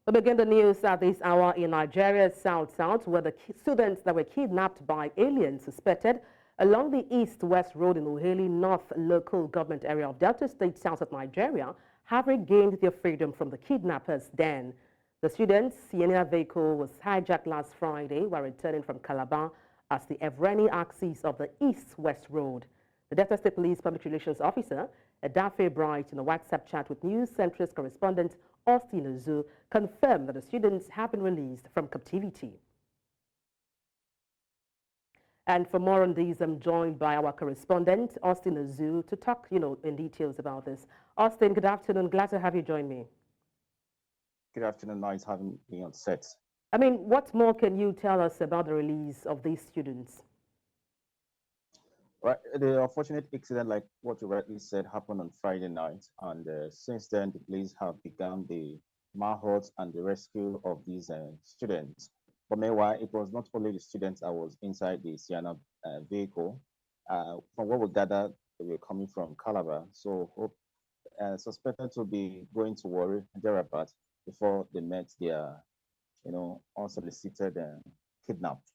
We begin the news at this hour in Nigeria's South, where the students that were kidnapped by aliens suspected along the east-west road in Ughelli North local government area of Delta State, south of Nigeria, have regained their freedom from the kidnappers' den. The students' Sienna vehicle was hijacked last Friday while returning from Calabar as the Evreni axis of the east-west road. The Delta State Police Public Relations Officer, Edafe Bright, in a WhatsApp chat with News Central Correspondent Ozu, confirmed that the students have been released from captivity. And for more on these, I'm joined by our correspondent, Ozu, to talk, in details about this. Austin, good afternoon. Glad to have you join me. Good afternoon. Nice having me on set. I mean, what more can you tell us about the release of these students? Right, the unfortunate incident, like what you rightly said, happened on Friday night, and since then, the police have begun the manhunt and the rescue of these students. But meanwhile, it was not only the students that was inside the Sienna vehicle. From what we gathered, they were coming from Calabar, so suspected to be going to Warri thereabout before they met their, unsolicited kidnapped.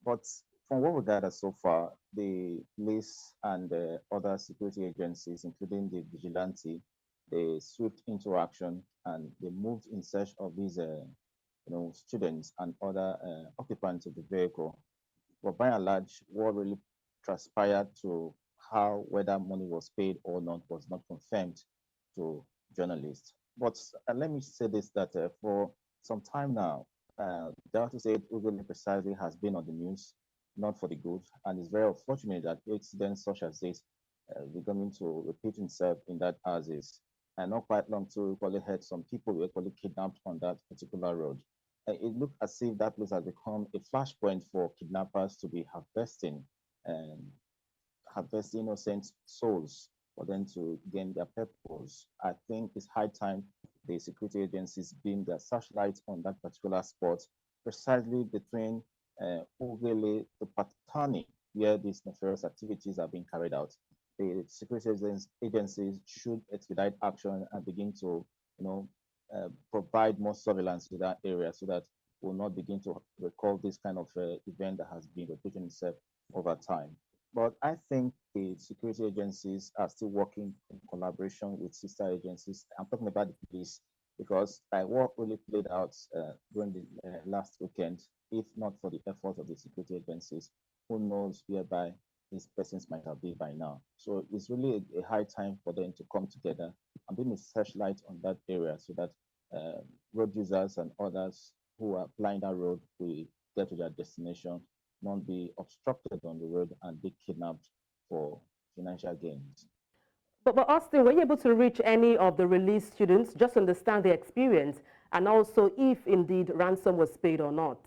But from what we gathered so far, the police and other security agencies, including the vigilante, they swift into action and they moved in search of these, students and other occupants of the vehicle. But by and large, what really transpired to how whether money was paid or not was not confirmed to journalists. But let me say this, that for some time now, Delta State Ughelli precisely has been on the news, not for the good, and it's very unfortunate that incidents such as this beginning to repeat himself in that axis. And not quite long too, we probably had some people who were probably kidnapped on that particular road. It looked as if that place has become a flashpoint for kidnappers to be harvesting innocent souls for them to gain their purpose. I think it's high time the security agencies beam their searchlights on that particular spot, precisely between Ughelli to Patani, where these nefarious activities are being carried out. The security agencies should expedite action and begin to, provide more surveillance to that area so that we'll not begin to recall this kind of event that has been repeating itself over time. But I think the security agencies are still working in collaboration with sister agencies. I'm talking about the police, because what really played out during the last weekend, if not for the efforts of the security agencies, who knows whereby these persons might have been by now. So it's really a high time for them to come together and bring a searchlight on that area so that road users and others who are applying that road will get to their destination, not be obstructed on the road and be kidnapped for financial gains. But Austin, were you able to reach any of the released students, just to understand their experience, and also if indeed ransom was paid or not?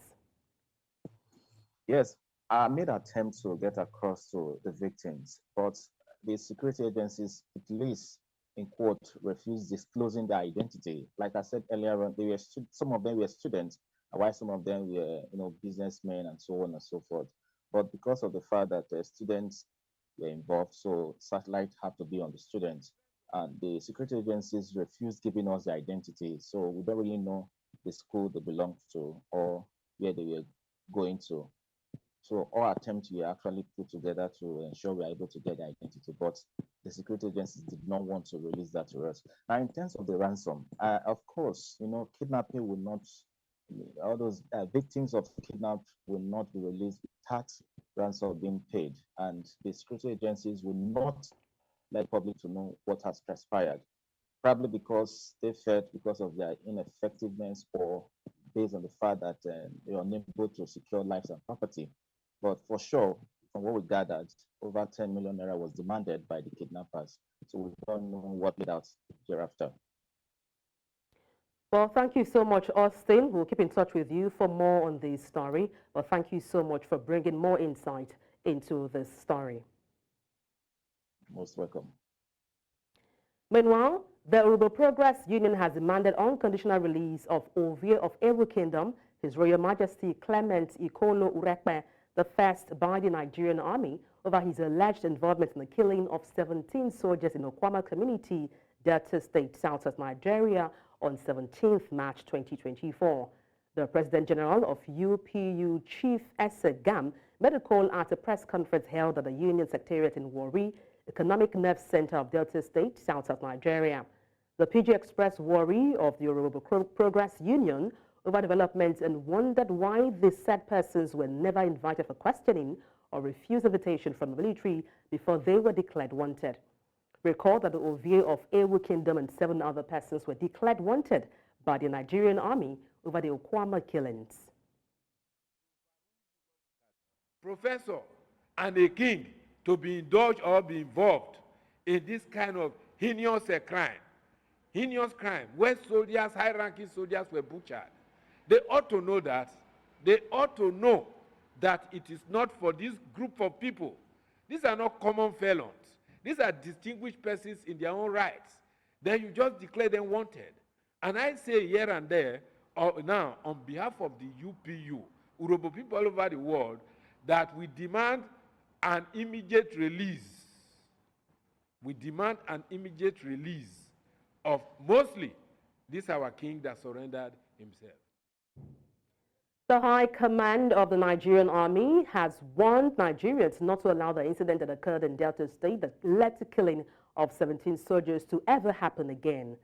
Yes, I made attempts to get across to the victims, but the security agencies, at least in quote, refused disclosing their identity. Like I said earlier on, some of them were students, while some of them were, businessmen and so on and so forth. But because of the fact that students were involved, so satellite had to be on the students, and the security agencies refused giving us the identity. So we don't really know the school they belonged to or where they were going to. So all attempts were actually put together to ensure we are able to get the identity, but the security agencies did not want to release that to us. Now, in terms of the ransom, of course, kidnapping will not, all those victims of kidnap will not be released without ransom being paid, and the security agencies will not let the public to know what has transpired, probably because they felt because of their ineffectiveness or based on the fact that they are unable to secure lives and property. But for sure, from what we gathered, over 10 million naira was demanded by the kidnappers. So we don't know what played out hereafter. Well, thank you so much, Austin. We'll keep in touch with you for more on this story. Well, thank you so much for bringing more insight into this story. Most welcome. Meanwhile, the Urban Progress Union has demanded unconditional release of Ovie of Ewu Kingdom, His Royal Majesty Clement Ikolo Urekpe, the first by the Nigerian Army, over his alleged involvement in the killing of 17 soldiers in Okwama community, Delta State, south of Nigeria, on 17th March 2024. The President General of UPU, Chief Ese Gam, made a call at a press conference held at the Union Secretariat in Warri, Economic Nerve Center of Delta State, South Nigeria. The PG expressed worry of the Yoruba Progress Union over developments and wondered why the said persons were never invited for questioning or refused invitation from the military before they were declared wanted. Recall that the Ovie of Ewu Kingdom and 7 other persons were declared wanted by the Nigerian army over the Okwama killings. Professor and a king to be indulged or be involved in this kind of heinous crime where soldiers, high-ranking soldiers were butchered. They ought to know that. They ought to know that it is not for this group of people. These are not common felons. These are distinguished persons in their own rights. Then you just declare them wanted. And I say here and there, now on behalf of the UPU, Urhobo people all over the world, that we demand an immediate release. We demand an immediate release of mostly this our king that surrendered himself. The High Command of the Nigerian Army has warned Nigerians not to allow the incident that occurred in Delta State that led to killing of 17 soldiers to ever happen again.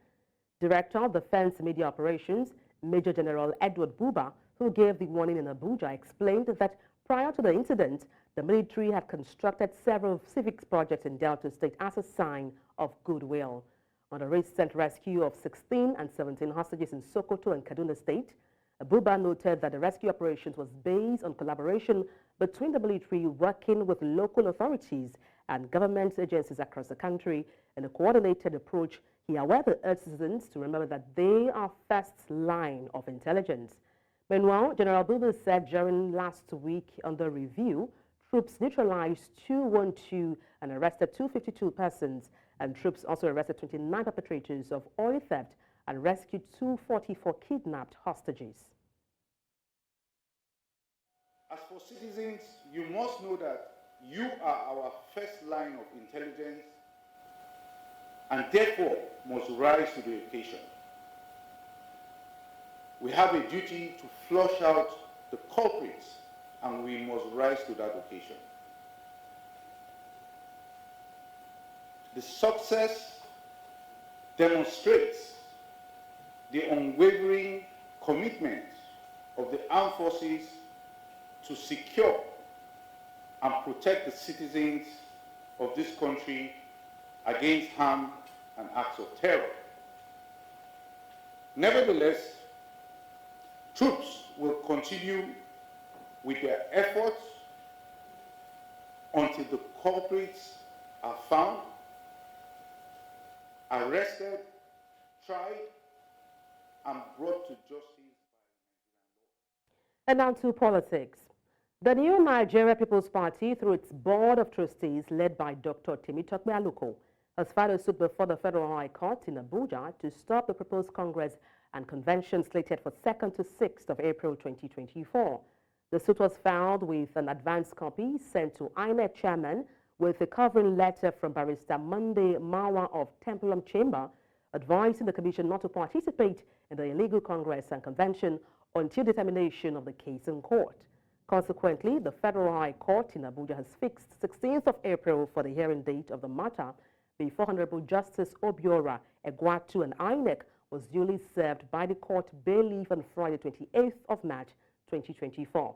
Director of Defense Media Operations, Major General Edward Buba, who gave the warning in Abuja, explained that prior to the incident, the military had constructed several civics projects in Delta State as a sign of goodwill. On the recent rescue of 16 and 17 hostages in Sokoto and Kaduna State, Abuba noted that the rescue operations was based on collaboration between the military working with local authorities and government agencies across the country in a coordinated approach. He, however, urged citizens to remember that they are first line of intelligence. Meanwhile, General Buba said during last week under review, troops neutralized 212 and arrested 252 persons, and troops also arrested 29 perpetrators of oil theft and rescued 244 kidnapped hostages. As for citizens, you must know that you are our first line of intelligence and therefore must rise to the occasion. We have a duty to flush out the culprits and we must rise to that occasion. The success demonstrates the unwavering commitment of the armed forces to secure and protect the citizens of this country against harm and acts of terror. Nevertheless, troops will continue with their efforts until the culprits are found, arrested, tried, and brought to justice by Nigerian law. And now to politics. The new Nigeria People's Party, through its board of trustees led by Dr. Temitope Aluko, has filed a suit before the Federal High Court in Abuja to stop the proposed Congress and convention slated for 2nd to 6th of April 2024. The suit was filed with an advance copy sent to INEC chairman with a covering letter from Barrister Monday Mawa of Templum Chamber advising the commission not to participate in the illegal Congress and convention until determination of the case in court. Consequently, the Federal High Court in Abuja has fixed 16th of April for the hearing date of the matter before Honorable Justice Obiora Egwatu and INEC was duly served by the court bailiff on Friday 28th of March 2024.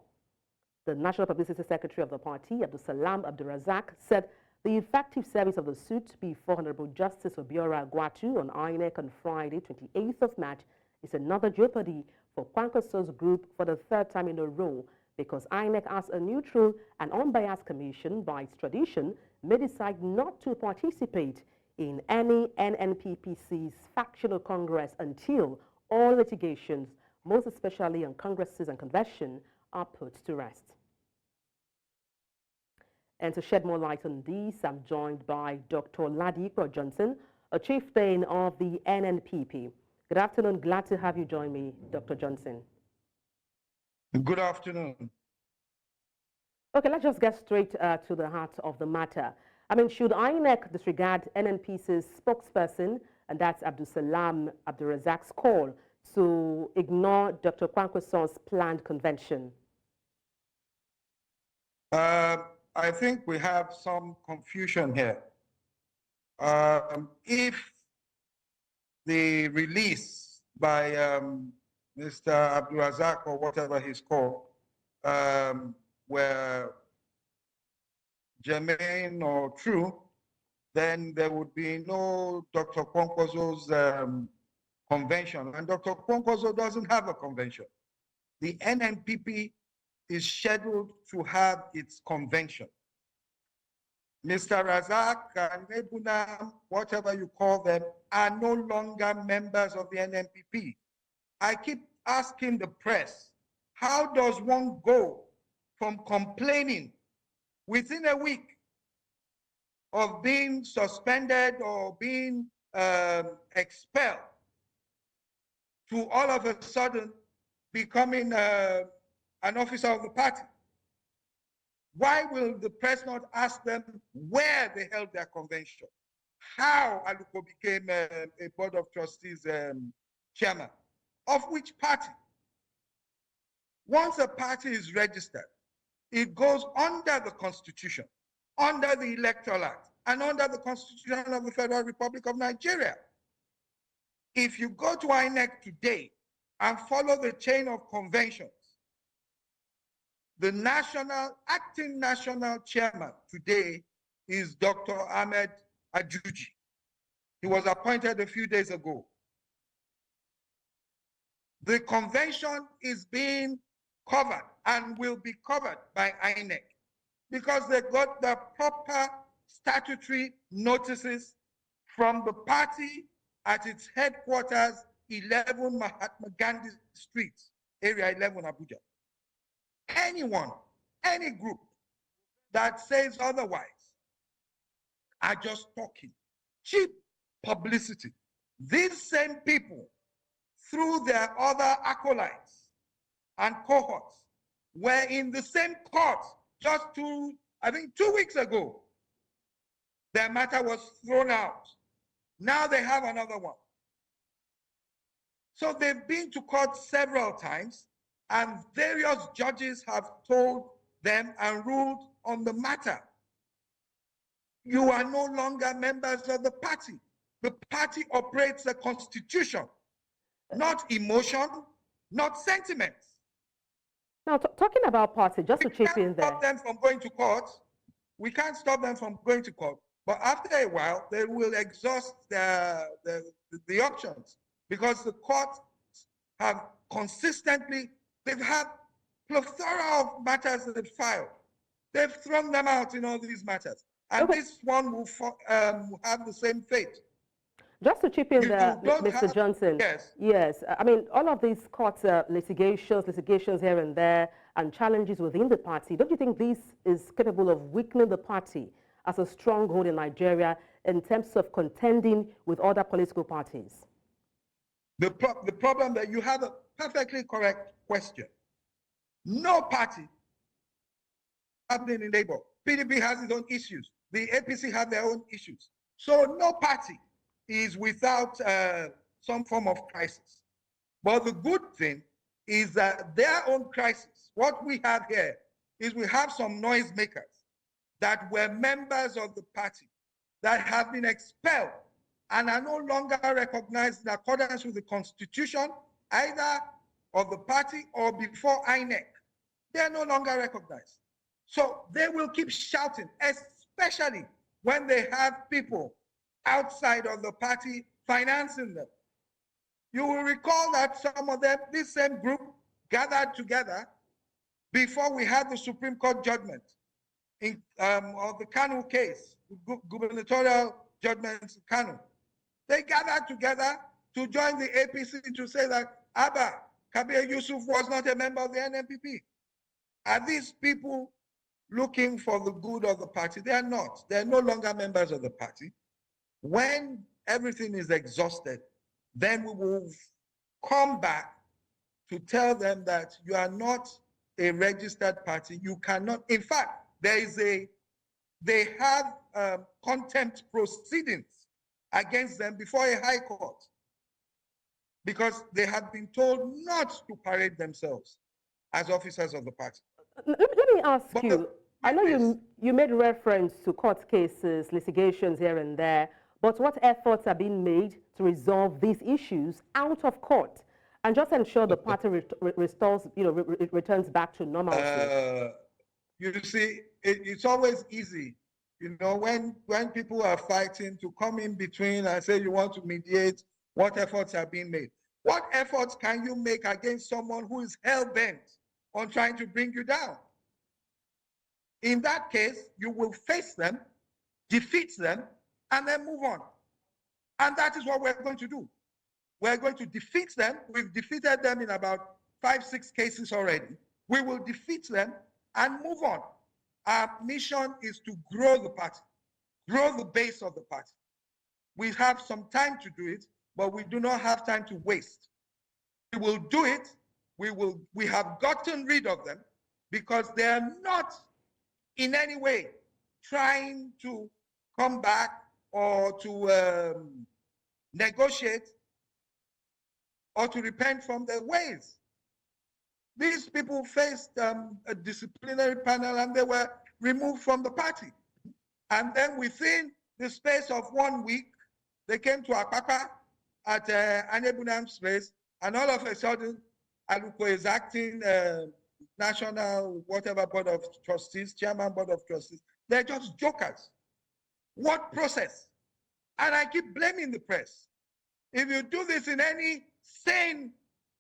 The National Publicity Secretary of the party, Abdulsalam Abdulrazak, said the effective service of the suit before Honorable Justice Obiora Egwatu on INEC on Friday 28th of March is another jeopardy for Kwankwaso's group for the 3rd time in a row, because INEC, as a neutral and unbiased commission by its tradition, may decide not to participate in any NNPPC's factional congress until all litigations, most especially on congresses and convention, are put to rest. And to shed more light on this, I'm joined by Dr. Adedugba Johnson, a chieftain of the NNPP. Good afternoon. Glad to have you join me, Dr. Johnson. Good afternoon. Okay, let's just get straight to the heart of the matter. I mean, should INEC disregard NNPC's spokesperson, and that's Abdusalam Abdurazak's call to ignore Dr. Kwankwason's planned convention? I think we have some confusion here. If the release by Mr. Abdurazak or whatever he's called were germane or true, then there would be no Dr. Kwankwaso's convention. And Dr. Kwankwaso doesn't have a convention. The NNPP is scheduled to have its convention. Mr. Razak and Ebuna, whatever you call them, are no longer members of the NNPP. I keep asking the press, how does one go from complaining within a week of being suspended or being expelled to all of a sudden becoming an officer of the party? Why will the press not ask them where they held their convention? How Aluko became a board of trustees chairman? Of which party? Once a party is registered, it goes under the Constitution, under the Electoral Act, and under the Constitution of the Federal Republic of Nigeria. If you go to INEC today and follow the chain of conventions, the acting national chairman today is Dr. Ahmed Ajuji. He was appointed a few days ago. The convention is being covered and will be covered by INEC because they got the proper statutory notices from the party at its headquarters, 11 Mahatma Gandhi Street, Area 11, Abuja. Anyone, any group that says otherwise are just talking. Cheap publicity. These same people, through their other acolytes and cohorts, were in the same court just 2 weeks ago. Their matter was thrown out. Now they have another one. So they've been to court several times, and various judges have told them and ruled on the matter. You are no longer members of the party. The party operates a constitution, not emotion, not sentiments. Now, talking about party, just to chip in there. We can't stop them from going to court. We can't stop them from going to court. But after a while, they will exhaust the options because the courts have consistently, they've had plethora of matters that they've filed. They've thrown them out in all these matters. And this one will have the same fate. Just to chip in there, Mr. Johnson. Yes. Yes. I mean, all of these court litigations here and there, and challenges within the party, don't you think this is capable of weakening the party as a stronghold in Nigeria in terms of contending with other political parties? The problem that you have a perfectly correct question. No party happening in Labour. PDP has its own issues. The APC have their own issues. So no party is without some form of crisis. But the good thing is that their own crisis, what we have here is we have some noisemakers that were members of the party that have been expelled and are no longer recognized in accordance with the constitution, either of the party or before INEC. They are no longer recognized. So they will keep shouting, especially when they have people outside of the party financing them. You will recall that some of them, this same group, gathered together before we had the Supreme Court judgment of the Kanu case, gubernatorial judgments in Kanu. They gathered together to join the APC to say that Abba Kabir Yusuf was not a member of the NNPP. Are these people looking for the good of the party? They are not. They are no longer members of the party. When everything is exhausted, then we will come back to tell them that you are not a registered party. You cannot, in fact, they have contempt proceedings against them before a high court because they had been told not to parade themselves as officers of the party. Let me ask But you, I know you made reference to court cases, litigations here and there, but what efforts are being made to resolve these issues out of court and just ensure the party restores, returns back to normalcy? You see, it's always easy, when people are fighting to come in between and say you want to mediate, what efforts are being made? What efforts can you make against someone who is hell-bent on trying to bring you down? In that case, you will face them, defeat them, and then move on. And that is what we're going to do. We're going to defeat them. We've defeated them in about 5-6 cases already. We will defeat them and move on. Our mission is to grow the party, grow the base of the party. We have some time to do it, but we do not have time to waste. We will do it. We have gotten rid of them because they are not in any way trying to come back or to negotiate or to repent from their ways. These people faced a disciplinary panel and they were removed from the party. And then within the space of 1 week, they came to Akpaka at Adebola's place, and all of a sudden, Aluko is acting national whatever board of trustees, chairman board of trustees. They're just jokers. What process? And I keep blaming the press. If you do this in any sane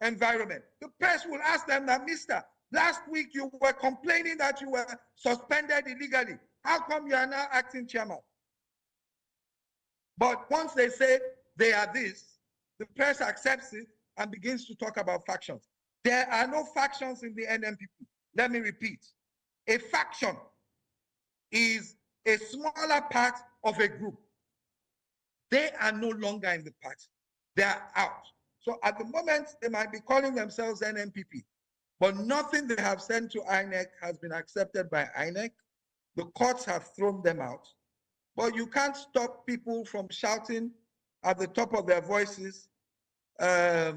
environment, the press will ask them that, Mister, last week you were complaining that you were suspended illegally. How come you are now acting chairman? But once they say they are this, the press accepts it and begins to talk about factions. There are no factions in the NMPP. Let me repeat. A faction is a smaller part of a group. They are no longer in the party. They are out. So at the moment, they might be calling themselves NMPP, but nothing they have sent to INEC has been accepted by INEC. The courts have thrown them out. But you can't stop people from shouting at the top of their voices at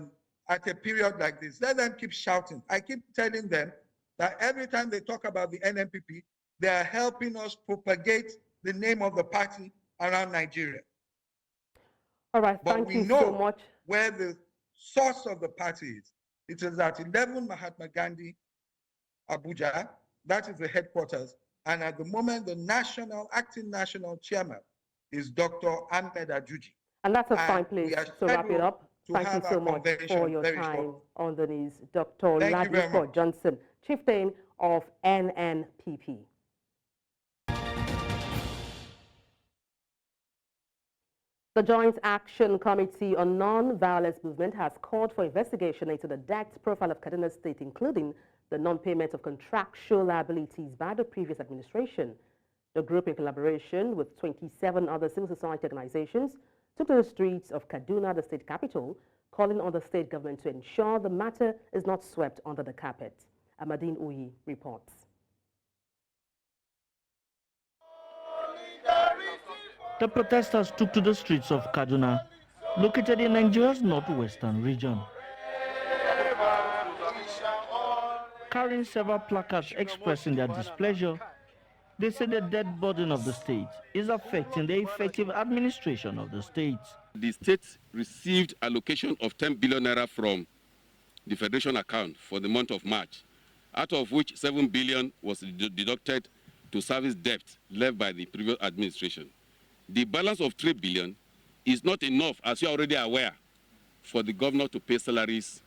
a period like this. Let them keep shouting. I keep telling them that every time they talk about the NMPP, they are helping us propagate the name of the party around Nigeria. All right, but thank we you know so much. Where the source of the party is. It is at 11 Mahatma Gandhi, Abuja. That is the headquarters. And at the moment, the acting national chairman is Dr. Ahmed Ajuji. And that's a fine place to wrap it up. Thank you so much for your time on the news. Dr. Ladipo Johnson, chieftain of NNPP. The Joint Action Committee on Non-Violence Movement has called for investigation into the debt profile of Kaduna State, including the non-payment of contractual liabilities by the previous administration. The group, in collaboration with 27 other civil society organizations, took to the streets of Kaduna, the state capital, calling on the state government to ensure the matter is not swept under the carpet. Amadine Uyi reports. The protesters took to the streets of Kaduna, located in Nigeria's northwestern region, carrying several placards expressing their displeasure. They say the debt burden of the state is affecting the effective administration of the state. The state received allocation of 10 billion naira from the federation account for the month of March, out of which 7 billion was deducted to service debt left by the previous administration. The balance of 3 billion is not enough, as you are already aware, for the governor to pay salaries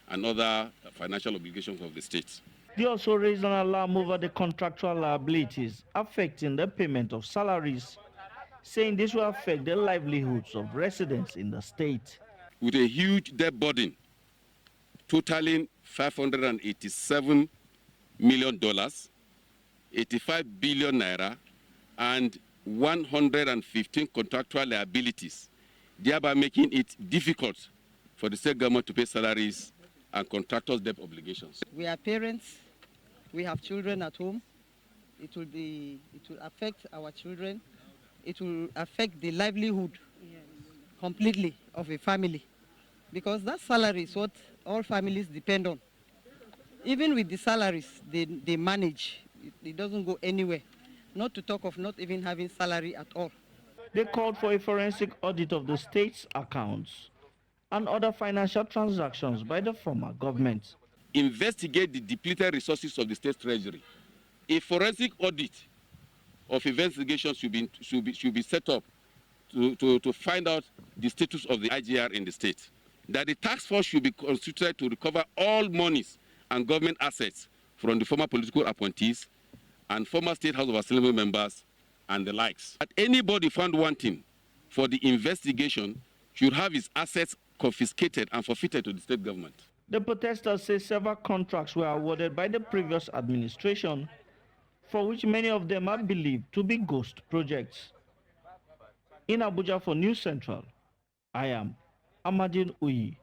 and other financial obligations of the state. They also raised an alarm over the contractual liabilities affecting the payment of salaries, saying this will affect the livelihoods of residents in the state. With a huge debt burden totaling $587 million, 85 billion naira, and 115 contractual liabilities, thereby making it difficult for the state government to pay salaries and contractors' debt obligations. We are parents, we have children at home. It will affect our children. It will affect the livelihood completely of a family, because that salary is what all families depend on. Even with the salaries they manage, it doesn't go anywhere, not to talk of not even having salary at all. They called for a forensic audit of the state's accounts and other financial transactions by the former government. Investigate the depleted resources of the state treasury. A forensic audit of investigations should be set up to find out the status of the IGR in the state. That the task force should be constituted to recover all monies and government assets from the former political appointees and former State House of Assembly members and the likes. That anybody found wanting for the investigation should have his assets confiscated and forfeited to the state government. The protesters say several contracts were awarded by the previous administration, for which many of them are believed to be ghost projects. In Abuja for News Central, I am Amadine Uyi.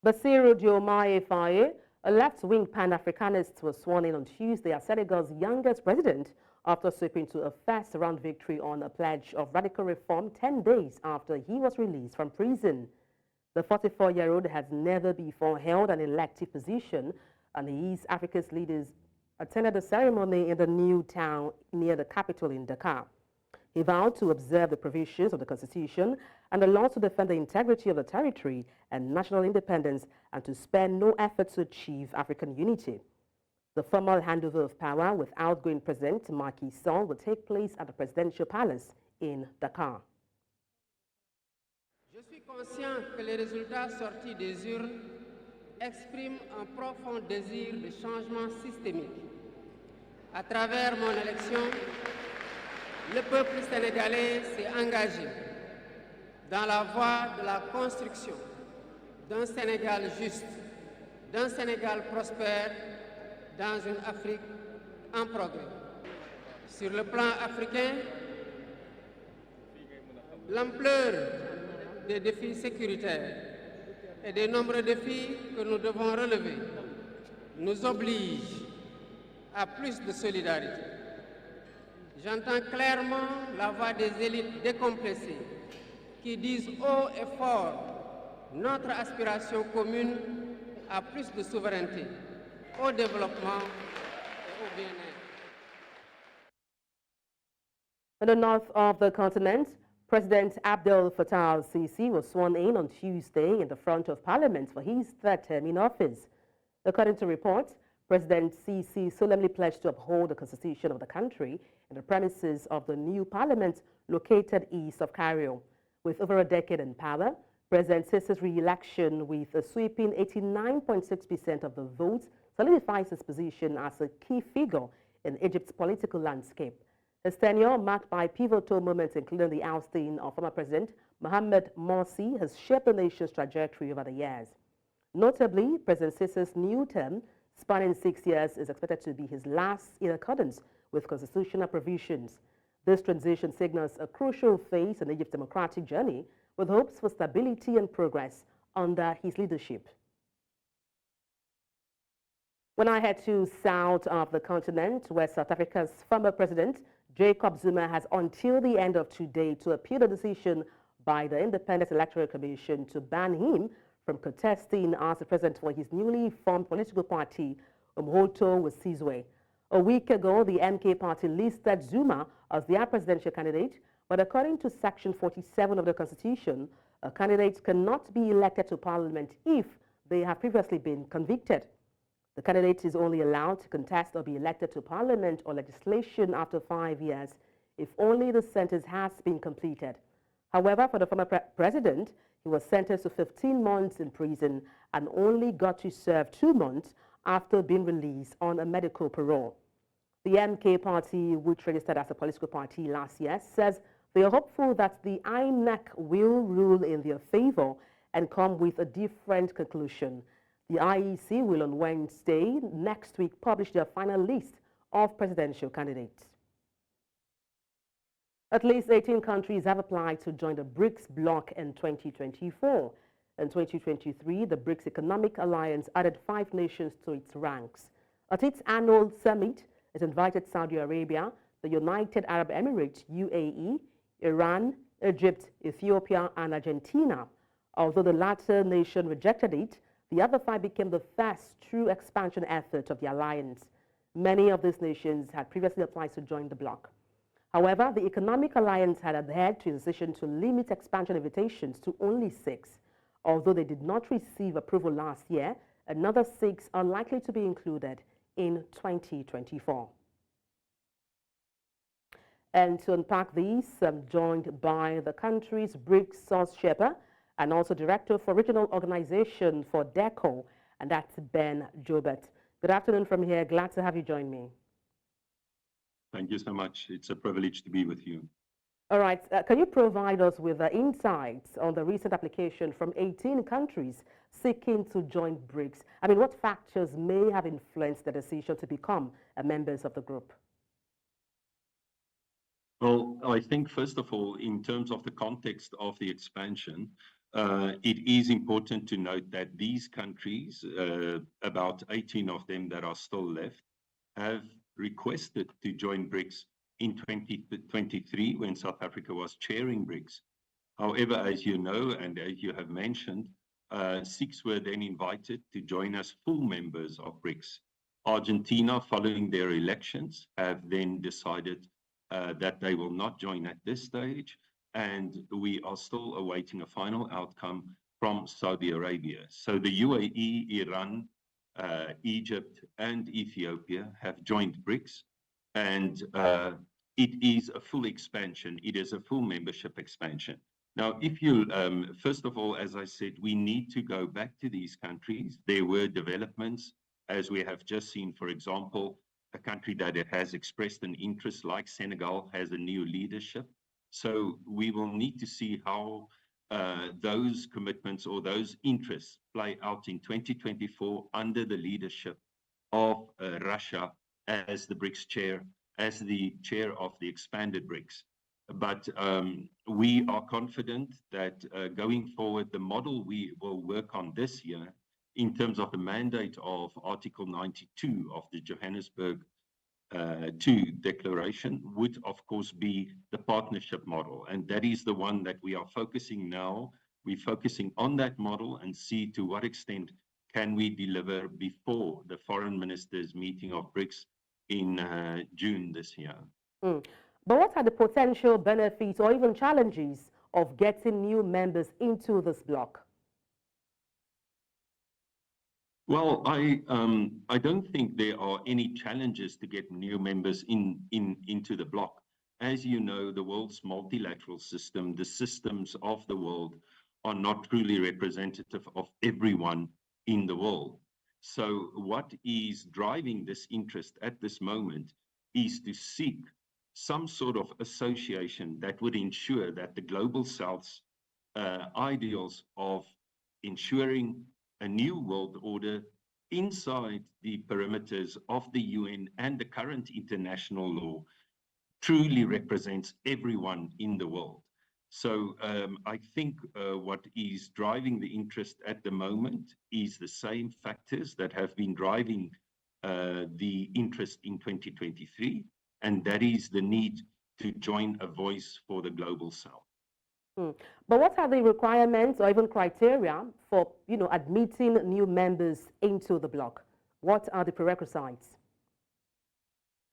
Basiru Diomaye Faye, a left-wing Pan-Africanist, was sworn in on Tuesday as Senegal's youngest president after sweeping to a first-round victory on a pledge of radical reform 10 days after he was released from prison. The 44-year-old has never before held an elective position, and East Africa's leaders attended the ceremony in the new town near the capital in Dakar. He vowed to observe the provisions of the Constitution and the law to defend the integrity of the territory and national independence and to spare no effort to achieve African unity. The formal handover of power with outgoing President Macky Sall will take place at the Presidential Palace in Dakar. Je suis conscient que les résultats sortis des urnes expriment un profond désir de changement systémique. À travers mon élection, le peuple sénégalais s'est engagé dans la voie de la construction d'un Sénégal juste, d'un Sénégal prospère, dans une Afrique en progrès. Sur le plan africain, l'ampleur des défis sécuritaires et des nombreux défis que nous devons relever nous oblige à plus de solidarité. J'entends clairement la voix des élites décomplexées qui disent haut et fort notre aspiration commune à plus de souveraineté, au développement et au bien-être. In the north of the continent, President Abdel Fattah al-Sisi was sworn in on Tuesday in the front of Parliament for his third term in office. According to reports, President Sisi solemnly pledged to uphold the constitution of the country in the premises of the new parliament located east of Cairo. With over a decade in power, President Sisi's re-election with a sweeping 89.6% of the votes solidifies his position as a key figure in Egypt's political landscape. His tenure, marked by pivotal moments including the ousting of former President Mohamed Morsi, has shaped the nation's trajectory over the years. Notably, President Sisi's new term, spanning 6 years, is expected to be his last in accordance with constitutional provisions. This transition signals a crucial phase in Egypt's democratic journey, with hopes for stability and progress under his leadership. When I head to south of the continent, where South Africa's former president, Jacob Zuma, has until the end of today to appeal the decision by the Independent Electoral Commission to ban him from contesting as the president for his newly formed political party, Umkhonto weSizwe. A week ago, the MK party listed Zuma as their presidential candidate, but according to Section 47 of the Constitution, a candidate cannot be elected to parliament if they have previously been convicted. The candidate is only allowed to contest or be elected to parliament or legislation after 5 years if only the sentence has been completed. However, for the former president, he was sentenced to 15 months in prison and only got to serve 2 months after being released on a medical parole. The MK party, which registered as a political party last year, says they are hopeful that the INEC will rule in their favor and come with a different conclusion. The IEC will on Wednesday next week publish their final list of presidential candidates. At least 18 countries have applied to join the BRICS bloc in 2024. In 2023, the BRICS Economic Alliance added 5 nations to its ranks. At its annual summit, It invited Saudi Arabia, the United Arab Emirates, UAE, Iran, Egypt, Ethiopia, and Argentina. Although the latter nation rejected it, the other five became the first true expansion effort of the alliance. Many of these nations had previously applied to join the bloc. However, the Economic Alliance had adhered to its decision to limit expansion invitations to only 6. Although they did not receive approval last year, another 6 are likely to be included in 2024. And to unpack these, I'm joined by the country's BRICS source Shepherd and also Director for Regional Organization for DECO, and that's Ben Jobert. Good afternoon from here. Glad to have you join me. Thank you so much. It's a privilege to be with you. All right. Can you provide us with insights on the recent application from 18 countries seeking to join BRICS? I mean, what factors may have influenced the decision to become members of the group? Well, I think, first of all, in terms of the context of the expansion, it is important to note that these countries, about 18 of them that are still left, have requested to join BRICS in 2023 when South Africa was chairing BRICS. However, as you know, and as you have mentioned, 6 were then invited to join as full members of BRICS. Argentina, following their elections, have then decided that they will not join at this stage, and we are still awaiting a final outcome from Saudi Arabia. So the UAE, Iran, Egypt, and Ethiopia have joined BRICS, and it is a full expansion. It is a full membership expansion. Now, if you, first of all, as I said, we need to go back to these countries. There were developments, as we have just seen, for example, a country that it has expressed an interest like Senegal has a new leadership. So we will need to see how those commitments or those interests play out in 2024 under the leadership of Russia as the BRICS chair, as the chair of the expanded BRICS. But we are confident that going forward, the model we will work on this year in terms of the mandate of Article 92 of the Johannesburg II Declaration would, of course, be the partnership model. And that is the one that we are focusing now. We're focusing on that model and see to what extent can we deliver before the foreign ministers meeting of BRICS in June this year. But what are the potential benefits or even challenges of getting new members into this bloc? Well, I don't think there are any challenges to get new members into the bloc. As you know, the world's multilateral system, the systems of the world are not truly representative of everyone in the world. So what is driving this interest at this moment is to seek some sort of association that would ensure that the global South's ideals of ensuring a new world order inside the perimeters of the UN and the current international law truly represents everyone in the world. So I think what is driving the interest at the moment is the same factors that have been driving the interest in 2023, and that is the need to join a voice for the global South. But what are the requirements or even criteria for, admitting new members into the bloc? What are the prerequisites?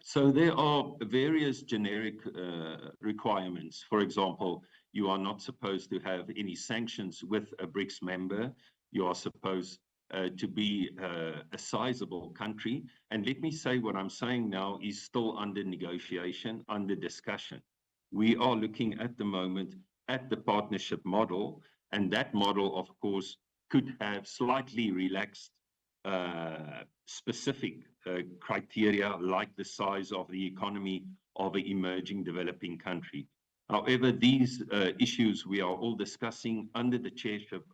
So there are various generic requirements. For example, you are not supposed to have any sanctions with a BRICS member. You are supposed to be a sizable country. And let me say what I'm saying now is still under negotiation, under discussion. We are looking at the moment at the partnership model, and that model, of course, could have slightly relaxed specific criteria like the size of the economy of an emerging developing country. However, these issues we are all discussing under the chairship,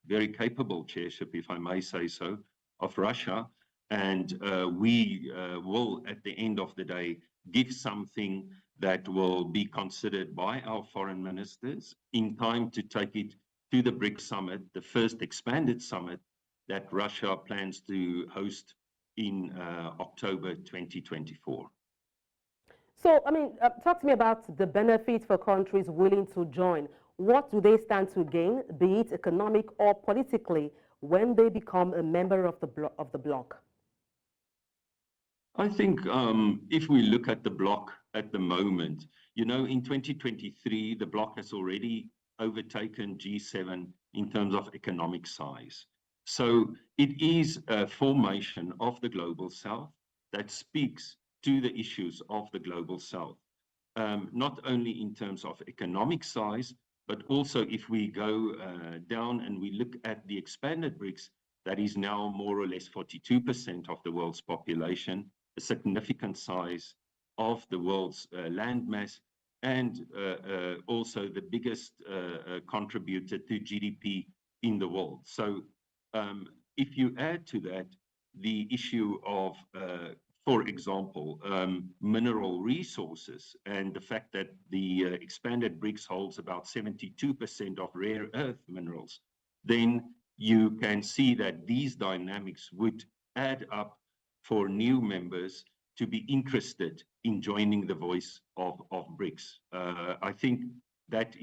very capable chairship, if I may say so, of Russia, and we will, at the end of the day, give something that will be considered by our foreign ministers in time to take it to the BRICS summit, the first expanded summit that Russia plans to host in October 2024. So, I mean, talk to me about the benefits for countries willing to join. What do they stand to gain, be it economic or politically, when they become a member of the bloc? I think if we look at the bloc at the moment, you know, in 2023, the bloc has already overtaken G7 in terms of economic size. So it is a formation of the global south that speaks to the issues of the global south, not only in terms of economic size, but also if we go down and we look at the expanded BRICS, that is now more or less 42% of the world's population, a significant size of the world's land mass, and also the biggest contributor to GDP in the world. So if you add to that the issue of, for example, mineral resources, and the fact that the expanded BRICS holds about 72% of rare earth minerals, then you can see that these dynamics would add up for new members to be interested in joining the voice of BRICS. I think that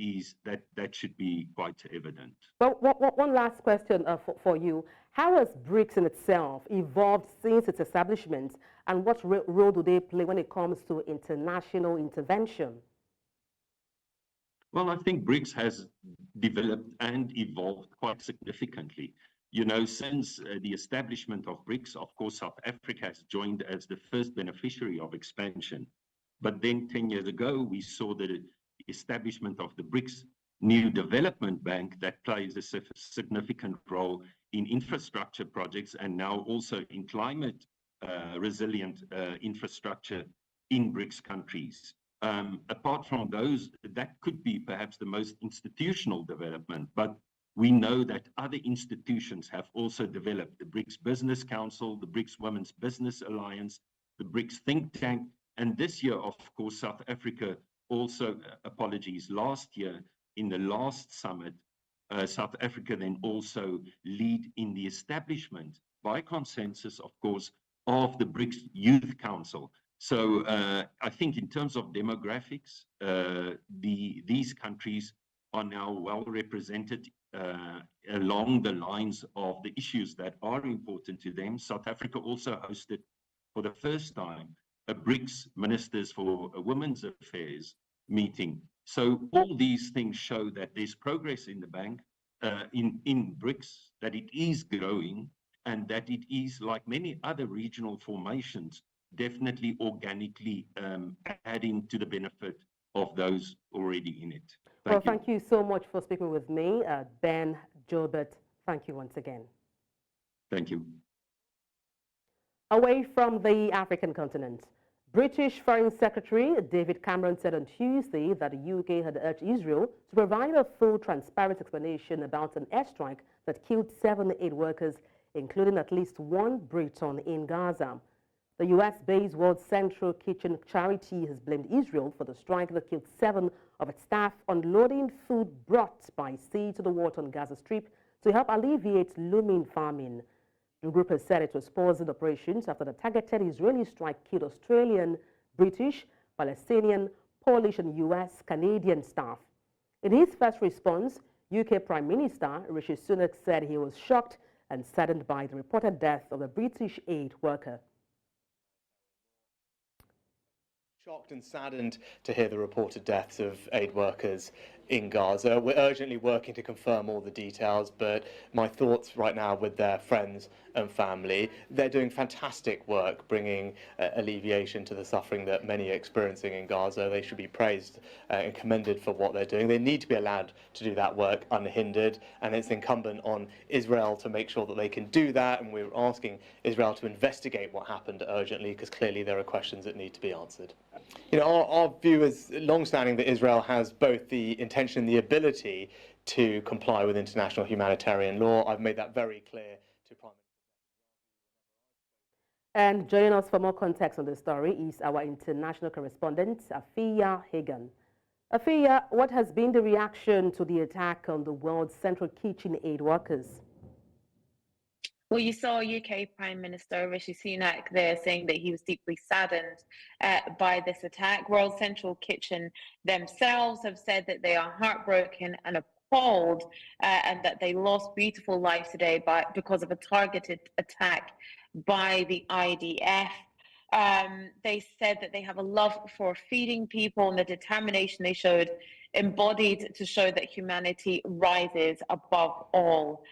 should be quite evident. Well, one last question for you. How has BRICS in itself evolved since its establishment, and what role do they play when it comes to international intervention? Well, I think BRICS has developed and evolved quite significantly. You know, since the establishment of BRICS, of course, South Africa has joined as the first beneficiary of expansion. But then 10 years ago, we saw the establishment of the BRICS New Development Bank that plays a significant role in infrastructure projects and now also in climate resilient infrastructure in BRICS countries. Apart from those, that could be perhaps the most institutional development, but we know that other institutions have also developed: the BRICS Business Council, the BRICS Women's Business Alliance, the BRICS Think Tank, and this year, of course, South Africa also, last year in the last summit, South Africa then also lead in the establishment, by consensus, of course, of the BRICS Youth Council. So I think in terms of demographics, these countries are now well represented along the lines of the issues that are important to them. South Africa also hosted for the first time a BRICS Ministers for Women's Affairs meeting. So all these things show that there's progress in the bank, in BRICS, that it is growing, and that it is, like many other regional formations, definitely organically adding to the benefit of those already in it. Thank you so much for speaking with me, Ben Gilbert. Thank you once again. Thank you. Away from the African continent, British Foreign Secretary David Cameron said on Tuesday that the UK had urged Israel to provide a full, transparent explanation about an airstrike that killed 7 aid workers, including at least 1 Briton in Gaza. The US-based World Central Kitchen charity has blamed Israel for the strike that killed 7 of its staff unloading food brought by sea to the water on Gaza Strip to help alleviate looming famine. The group has said it was pausing operations after the targeted Israeli strike killed Australian, British, Palestinian, Polish, and US-Canadian staff. In his first response, UK Prime Minister Rishi Sunak said he was shocked and saddened by the reported death of a British aid worker. Shocked and saddened to hear the reported deaths of aid workers in Gaza. We're urgently working to confirm all the details, but my thoughts right now with their friends and family. They're doing fantastic work bringing alleviation to the suffering that many are experiencing in Gaza. They should be praised and commended for what they're doing. They need to be allowed to do that work unhindered, and it's incumbent on Israel to make sure that they can do that, and we're asking Israel to investigate what happened urgently, because clearly there are questions that need to be answered. You know, our view is long-standing that Israel has both the intention and the ability to comply with international humanitarian law. I've made that very clear to Prime Minister. And joining us for more context on the story is our international correspondent, Afia Hagan. Afia, what has been the reaction to the attack on the World Central Kitchen aid workers? Well, you saw UK Prime Minister Rishi Sunak there saying that he was deeply saddened by this attack. World Central Kitchen themselves have said that they are heartbroken and appalled and that they lost beautiful lives today because of a targeted attack by the IDF. They said that they have a love for feeding people and the determination they showed embodied to show that humanity rises above all.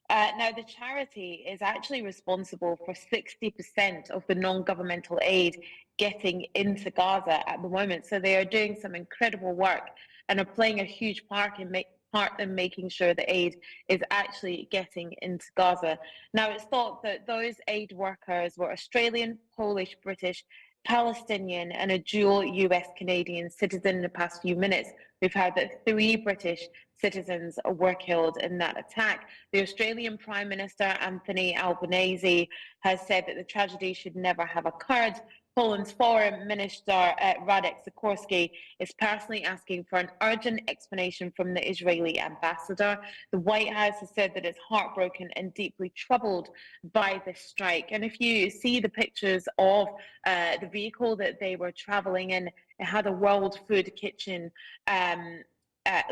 Now, the charity is actually responsible for 60% of the non-governmental aid getting into Gaza at the moment. So they are doing some incredible work and are playing a huge part in making sure the aid is actually getting into Gaza. Now, it's thought that those aid workers were Australian, Polish, British, Palestinian, and a dual US-Canadian citizen. In the past few minutes, we've heard that 3 British citizens were killed in that attack. The Australian Prime Minister, Anthony Albanese, has said that the tragedy should never have occurred. Poland's Foreign Minister, Radek Sikorski, is personally asking for an urgent explanation from the Israeli ambassador. The White House has said that it's heartbroken and deeply troubled by this strike. And if you see the pictures of the vehicle that they were traveling in, it had a World Food Kitchen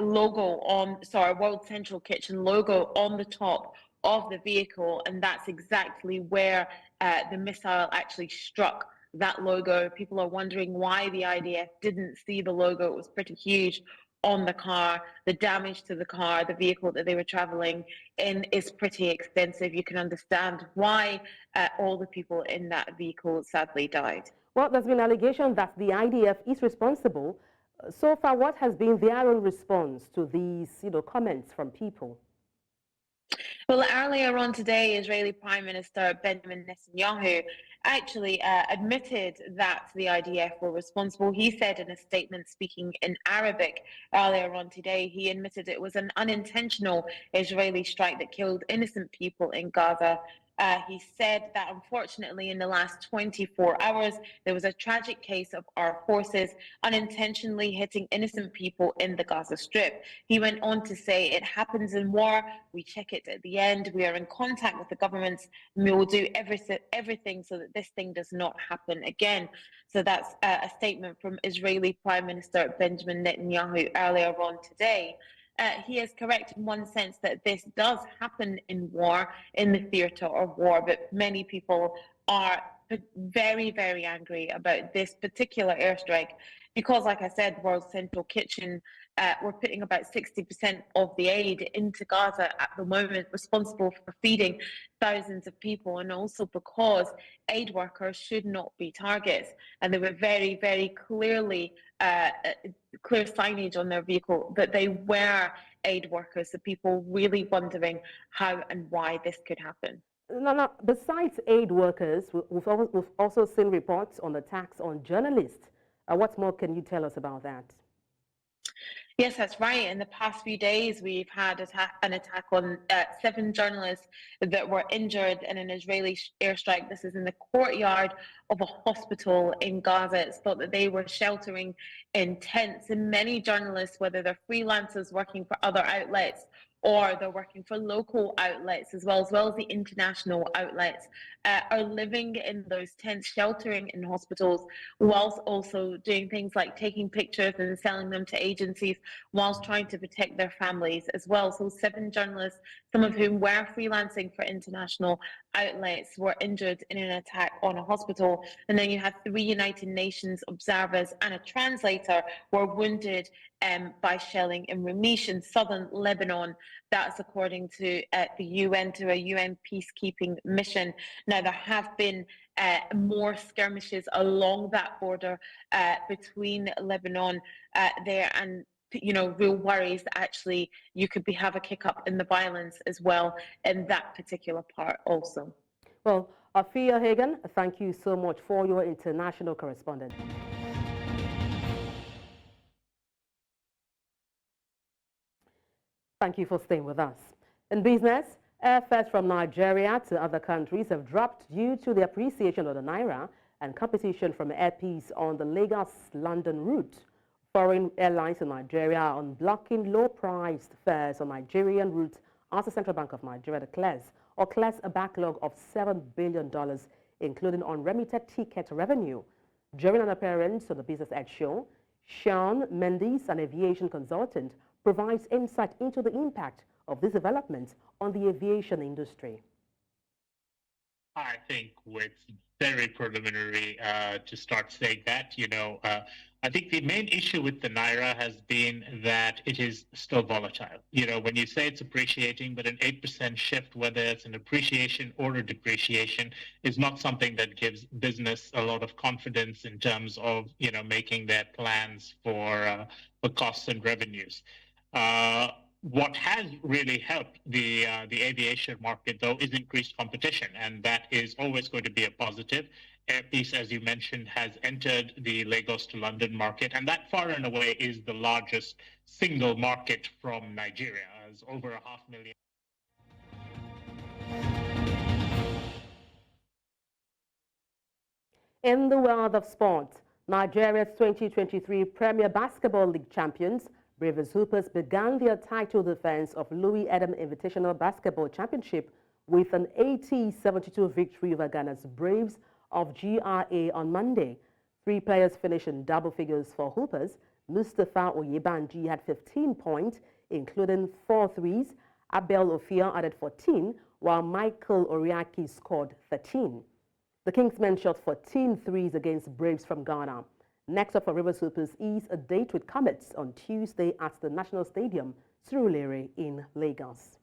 World Central Kitchen logo on the top of the vehicle, and that's exactly where the missile actually struck that logo. People are wondering why the IDF didn't see the logo. It was pretty huge on the car. The damage to the car, the vehicle that they were traveling in, is pretty extensive. You can understand why all the people in that vehicle sadly died. Well, there's been allegation that the IDF is responsible. So far, what has been their own response to these, comments from people? Well, earlier on today, Israeli Prime Minister Benjamin Netanyahu actually admitted that the IDF were responsible. He said in a statement speaking in Arabic earlier on today, he admitted it was an unintentional Israeli strike that killed innocent people in Gaza. He said that unfortunately in the last 24 hours, there was a tragic case of our forces unintentionally hitting innocent people in the Gaza Strip. He went on to say, it happens in war, we check it at the end, we are in contact with the governments, and we will do everything so that this thing does not happen again. So that's a statement from Israeli Prime Minister Benjamin Netanyahu earlier on today. He is correct in one sense that this does happen in war, in the theatre of war, but many people are very, very angry about this particular airstrike because, like I said, World Central Kitchen, we're putting about 60% of the aid into Gaza at the moment, responsible for feeding thousands of people, and also because aid workers should not be targets. And there were very, very clearly clear signage on their vehicle that they were aid workers, so people really wondering how and why this could happen. Now, besides aid workers, we've also seen reports on attacks on journalists. What more can you tell us about that? Yes, that's right. In the past few days, we've had an attack on 7 journalists that were injured in an Israeli airstrike. This is in the courtyard of a hospital in Gaza. It's thought that they were sheltering in tents, and many journalists, whether they're freelancers working for other outlets or they're working for local outlets as well as the international outlets, are living in those tents, sheltering in hospitals, whilst also doing things like taking pictures and selling them to agencies, whilst trying to protect their families as well. So 7 journalists, some of whom were freelancing for international outlets, were injured in an attack on a hospital. And then you had 3 United Nations observers and a translator were wounded by shelling in Ramesh in southern Lebanon. That's according to the UN, to a UN peacekeeping mission. Now, there have been more skirmishes along that border between Lebanon there, and real worries that actually you could have a kick up in the violence as well in that particular part also. Well, Afia Hagan, thank you so much for your international correspondent. Thank you for staying with us. In business, airfares from Nigeria to other countries have dropped due to the appreciation of the Naira and competition from airpeace on the Lagos-London route. Foreign airlines in Nigeria are unblocking low-priced fares on Nigerian routes as the Central Bank of Nigeria declares or clears a backlog of $7 billion, including unremitted ticket revenue. During an appearance on the Business Edge show, Sean Mendes, an aviation consultant, provides insight into the impact of these developments on the aviation industry. I think it's very preliminary to start saying that. I think the main issue with the Naira has been that it is still volatile. When you say it's appreciating, but an 8% shift, whether it's an appreciation or a depreciation, is not something that gives business a lot of confidence in terms of, making their plans for costs and revenues. What has really helped the aviation market, though, is increased competition, and that is always going to be a positive. Airpeace, as you mentioned, has entered the Lagos to London market, and that far and away is the largest single market from Nigeria, as over 500,000. In the world of sport, Nigeria's 2023 Premier Basketball League champions, Rivers Hoopers, began their title defense of Louis Adam Invitational Basketball Championship with an 80-72 victory over Ghana's Braves of GRA on Monday. 3 players finished in double figures for Hoopers. Mustafa Oyebanji had 15 points, including 4 threes. Abel Ofia added 14, while Michael Oriaki scored 13. The Kingsmen shot 14 threes against Braves from Ghana. Next up for Rivers Hoopers is a date with Comets on Tuesday at the National Stadium, Surulere in Lagos.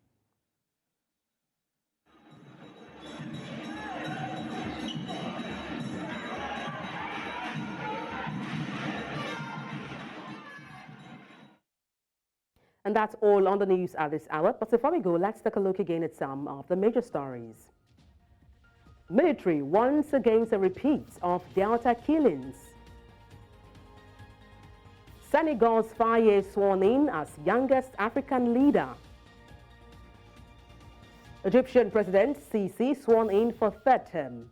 And that's all on the news at this hour. But before we go, let's take a look again at some of the major stories. Military once again a repeat of Delta killings. Senegal's Faye sworn in as youngest African leader. Egyptian President Sisi sworn in for 3rd term.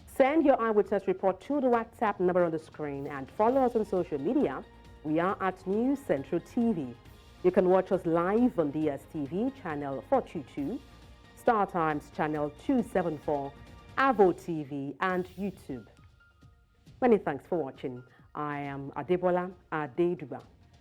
Send your eyewitness report to the WhatsApp number on the screen and follow us on social media. We are at News Central TV. You can watch us live on DSTV channel 422, Star Times channel 274, Avo TV and YouTube. Many thanks for watching. I am Adebola Adedugba.